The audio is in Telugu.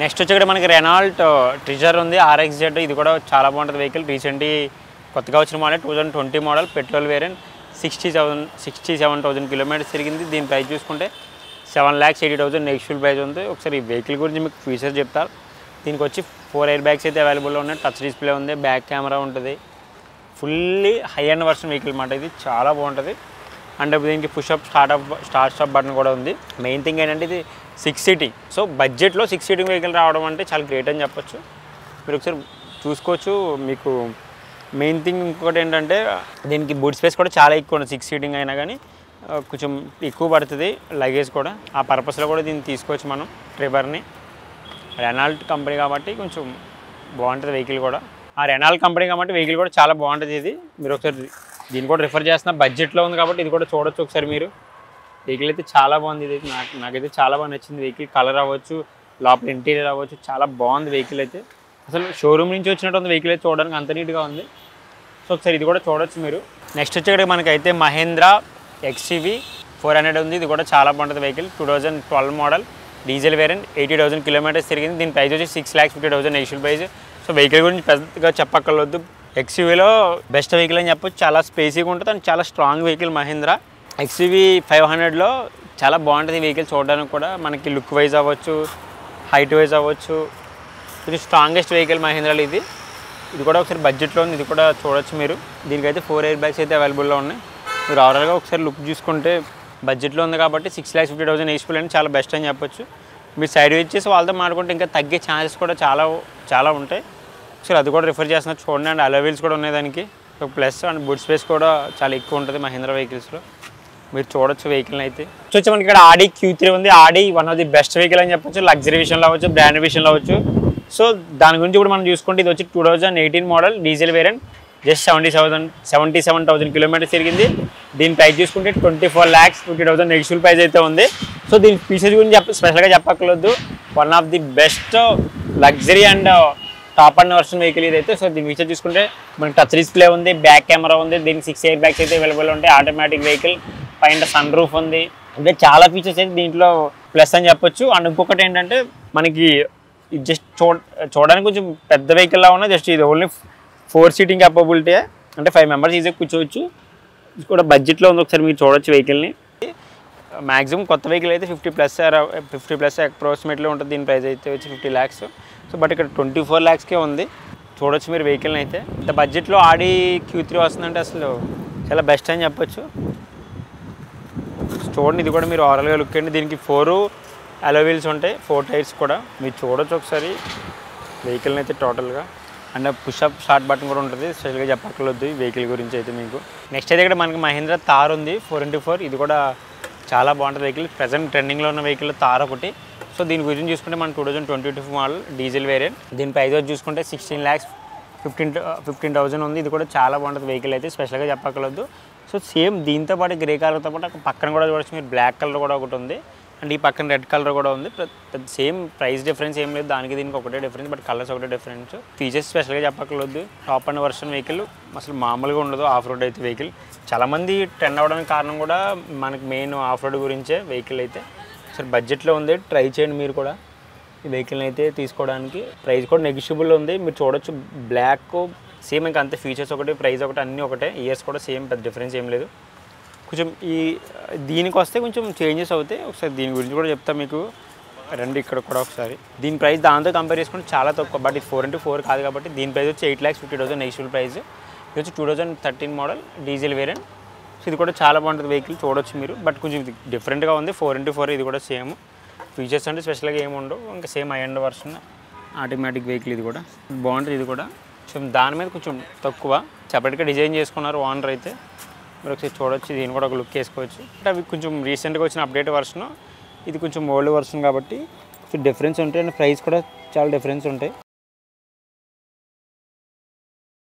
నెక్స్ట్ వచ్చి మనకి రెనాల్ట్ ట్రిజర్ ఉంది RXZ. ఇది కూడా చాలా బాగుంటుంది వెహికల్. రీసెంట్లీ కొత్తగా వచ్చిన model 2020 model petrol variant. 67,000 kilometres తిరిగింది. దీని ప్రైస్ చూసుకుంటే 7,80,000 నెగిషియల్ ప్రైస్ ఉంది. ఒకసారి ఈ వెహికల్ గురించి మీకు ఫీచర్స్ చెప్తారు. దీనికి వచ్చి 4 ఎయిర్ బ్యాగ్స్ అయితే అవైలబుల్లో ఉన్నాయి. టచ్ డిస్ప్లే ఉంది, బ్యాక్ కెమెరా ఉంటుంది. Fully high end version vehicle అన్నమాట. ఇది చాలా బాగుంటుంది. అండ్ దీనికి పుషప్ స్టార్ట్ స్టాప్ బటన్ కూడా ఉంది. మెయిన్ థింగ్ ఏంటంటే ఇది 6 సీటింగ్. సో బడ్జెట్లో 6 సీటింగ్ వెహికల్ రావడం అంటే చాలా గ్రేట్ అని చెప్పొచ్చు. మీరు ఒకసారి చూసుకోవచ్చు. మీకు మెయిన్ థింగ్ ఇంకొకటి ఏంటంటే దీనికి బూట్ స్పేస్ కూడా చాలా ఎక్కువ ఉంది. 6 సీటింగ్ అయినా కానీ కొంచెం ఎక్కువ పడుతుంది లగేజ్ కూడా. ఆ పర్పస్లో కూడా దీన్ని తీసుకోవచ్చు మనం. ట్రిబర్ని రెనాల్ట్ కంపెనీ కాబట్టి కొంచెం బాగుంటుంది వెహికల్ కూడా. ఆ రెనాల్ట్ కంపెనీ కాబట్టి వెహికల్ కూడా చాలా బాగుంటుంది. ఇది మీరు ఒకసారి దీన్ని కూడా రిఫర్ చేస్తున్న బడ్జెట్లో ఉంది కాబట్టి ఇది కూడా చూడొచ్చు ఒకసారి మీరు. వెహికల్ అయితే చాలా బాగుంది. ఇది నాకైతే చాలా బాగా నచ్చింది వెహికల్. కలర్ అవ్వచ్చు, లోపల ఇంటీరియర్ అవ్వచ్చు, చాలా బాగుంది వెహికల్ అయితే. అసలు షోరూమ్ నుంచి వచ్చినట్టు ఉంది వెహికల్ అయితే. చూడడానికి అంత నీట్గా ఉంది. సో ఒకసారి ఇది కూడా చూడొచ్చు మీరు. నెక్స్ట్ వచ్చి మనకైతే మహేంద్ర XUV 400 ఉంది. ఇది కూడా చాలా బాగుంటుంది vehicle. 2012 model diesel variant. 80,000 kilometres తిరిగింది. దీని ప్రైస్ వచ్చి 6,50,000 నెగిషియల్ ప్రైస్. సో వెహికల్ గురించి పెద్దగా చెప్పక్కర్లేదు. XUVలో బెస్ట్ వెహికల్ అని చెప్పొచ్చు. చాలా స్పేసీగా ఉంటుంది అండ్ చాలా స్ట్రాంగ్ వెహికల్ మహేంద్ర. XUV 500లో చాలా బాగుంటుంది వెహికల్ చూడడానికి కూడా. మనకి లుక్ వైజ్ అవ్వచ్చు, హైట్ వైజ్ అవ్వచ్చు, కొంచెం స్ట్రాంగెస్ట్ వెహికల్ మహేంద్రలో ఇది. ఇది కూడా ఒకసారి బడ్జెట్లో ఉంది. ఇది కూడా చూడొచ్చు మీరు. దీనికైతే 4 ఎయిర్ బ్యాగ్స్ అయితే అవైలబుల్లో ఉన్నాయి. మీరు ఓవరాల్గా ఒకసారి లుక్ చూసుకుంటే బడ్జెట్లో ఉంది కాబట్టి 6,50,000 నెగిషియబుల్ అని చాలా బెస్ట్ అని చెప్పొచ్చు. మీరు సైడ్ వచ్చేసి వాళ్ళతో మాట్లాడుకుంటే ఇంకా తగ్గే ఛాన్సెస్ కూడా చాలా ఉంటాయి. ఒకసారి అది కూడా రిఫర్ చేస్తున్నారు చూడండి. అండ్ అలా వీల్స్ కూడా ఉన్నాయి దానికి. ప్లస్ అండ్ బూట్ స్పేస్ కూడా చాలా ఎక్కువ ఉంటుంది మహేంద్ర వెహికల్స్లో. మీరు చూడొచ్చు వెహికల్ని అయితే. సో వచ్చి మనకి ఇక్కడ ఆడి Q3 ఉంది. Audi one of the best vehicle అని చెప్పొచ్చు. లగ్జరీ విషయంలో అవ్వచ్చు, బ్రాండ్ విషయంలో అవ్వచ్చు. సో దాని గురించి కూడా మనం చూసుకుంటే ఇది వచ్చి 2018 model diesel variant. Just 77,000 kilometres తిరిగింది. దీని ప్రైస్ చూసుకుంటే 24,50,000 నెగిషియల్ ప్రైస్ అయితే ఉంది. సో దీని ఫీచర్స్ గురించి స్పెషల్గా చెప్పక్కర్లేదు. One of the best luxury and top end version vehicle ఇదైతే. సో దీని ఫీచర్ చూసుకుంటే మనకి టచ్ డిస్ప్లే ఉంది, బ్యాక్ కెమెరా ఉంది. దీనికి 6 ఎయిర్ బ్యాగ్స్ అయితే అవైలబుల్ ఉంటాయి. ఆటోమేటిక్ వెహికల్, పైన సన్ రూఫ్ ఉంది. అంటే చాలా ఫీచర్స్ అయితే దీంట్లో ప్లస్ అని చెప్పొచ్చు. అండ్ ఇంకొకటి ఏంటంటే మనకి జస్ట్ చూడడానికి కొంచెం పెద్ద వెహికల్లా ఉన్న జస్ట్ ఇది ఓన్లీ 4 సీటింగ్ కేపబిలిటీ. అంటే 5 మెంబర్స్ ఈజీగా కూర్చోవచ్చు. ఇది కూడా బడ్జెట్లో ఉంది. ఒకసారి మీరు చూడొచ్చు వెహికల్ని. మ్యాక్సిమం కొత్త వెహికల్ అయితే 50+ అప్రాక్సిమేట్లీ ఉంటుంది. దీని ప్రైస్ అయితే వచ్చి 50 lakhs. సో బట్ ఇక్కడ 24 lakhsకే ఉంది. చూడొచ్చు మీరు వెహికల్ని అయితే. ఇంత బడ్జెట్లో ఆడి Q3 వస్తుందంటే అసలు చాలా బెస్ట్ అని చెప్పొచ్చు. చూడండి ఇది కూడా మీరు ఓవరాల్గా లుక్ అండి. దీనికి 4 అలో వీల్స్ ఉంటాయి, 4 టైర్స్ కూడా. మీరు చూడొచ్చు ఒకసారి వెహికల్ని అయితే టోటల్గా. అండ్ పుషప్ స్టార్ట్ బటన్ కూడా ఉంటుంది. స్పెషల్గా చెప్పక్కర్లేదు ఈ వెహికల్ గురించి అయితే మీకు. నెక్స్ట్ అయితే ఇక్కడ మనకి మహేంద్ర థార్ ఉంది 4x4. ఇది కూడా చాలా బాగుంటుంది వెహికల్. ప్రజెంట్ ట్రెండింగ్లో ఉన్న వెహికల్ థార్ ఒకటి. సో దీని గురించి చూసుకుంటే మనం 2022 మోడల్ డీజిల్ వేరియంట్. దీని ప్రైస్ వచ్చి చూసుకుంటే 16,15,000 ఉంది. ఇది కూడా చాలా బాగుంటుంది వెహికల్ అయితే. స్పెషల్గా చెప్పక్కర్లేదు. సో సేమ్ దీంతో పాటు గ్రే కలర్తో పాటు పక్కన కూడా చూడొచ్చు మీరు. బ్లాక్ కలర్ కూడా ఒకటి ఉంది. అండ్ ఈ పక్కన రెడ్ కలర్ కూడా ఉంది. సేమ్ ప్రైస్ డిఫరెన్స్ ఏం లేదు. దానికి దీనికి ఒకటే డిఫరెన్స్, బట్ కలర్స్ ఒకటే డిఫరెన్స్. ఫీచర్స్ స్పెషల్గా చెప్పక్కర్లేదు. టాప్ అండ్ వర్షన్ వెహికల్ అసలు మామూలుగా ఉండదు. ఆఫ్ రోడ్ అయితే వెహికల్ చాలామంది ట్రెండ్ అవ్వడానికి కారణం కూడా మనకి మెయిన్ ఆఫ్ రోడ్ గురించే వెహికల్ అయితే. సరే బడ్జెట్లో ఉంది. ట్రై చేయండి మీరు కూడా ఈ వెహికల్ని అయితే తీసుకోవడానికి. ప్రైస్ కూడా నెగిషియబుల్ ఉంది. మీరు చూడొచ్చు బ్లాక్ సేమ్ ఇంకా అంతే. ఫీచర్స్ ఒకటి, ప్రైస్ ఒకటి, అన్నీ ఒకటే. ఇయర్స్ కూడా సేమ్, పెద్ద డిఫరెన్స్ ఏం లేదు. కొంచెం దీనికి వస్తే కొంచెం చేంజెస్ అవుతాయి. ఒకసారి దీని గురించి కూడా చెప్తాను మీకు. రండి ఇక్కడ కూడా ఒకసారి. దీని ప్రైస్ దాంతో కంపేర్ చేసుకుంటే చాలా తక్కువ. బట్ ఇది 4x4 కాదు కాబట్టి దీని ప్రైస్ వచ్చి 8,50,000 నెగిషియల్ ప్రైస్. ఇది వచ్చి 2013 మోడల్ డీజిల్ వేరియంట్. సో ఇది కూడా చాలా బాగుంటుంది వెహికల్. చూడొచ్చు మీరు. బట్ కొంచెం ఇది డిఫరెంట్గా ఉంది. 4x4 ఇది కూడా సేమ్. ఫీచర్స్ అంటే స్పెషల్గా ఏమి ఉండవు. ఇంకా same high end version automatic vehicle. ఇది కూడా బాగుంటుంది. ఇది కూడా కొంచెం దాని మీద కొంచెం తక్కువ. సెపరేట్గా డిజైన్ చేసుకున్నారు ఓనర్ అయితే. మీరు ఒకసారి చూడొచ్చు. దీన్ని కూడా ఒక లుక్ వేసుకోవచ్చు. అంటే అవి కొంచెం రీసెంట్గా వచ్చిన అప్డేట్ వర్షన్. ఇది కొంచెం ఓల్డ్ వర్షన్ కాబట్టి కొంచెం డిఫరెన్స్ ఉంటాయి. అండ్ ప్రైస్ కూడా చాలా డిఫరెన్స్ ఉంటాయి.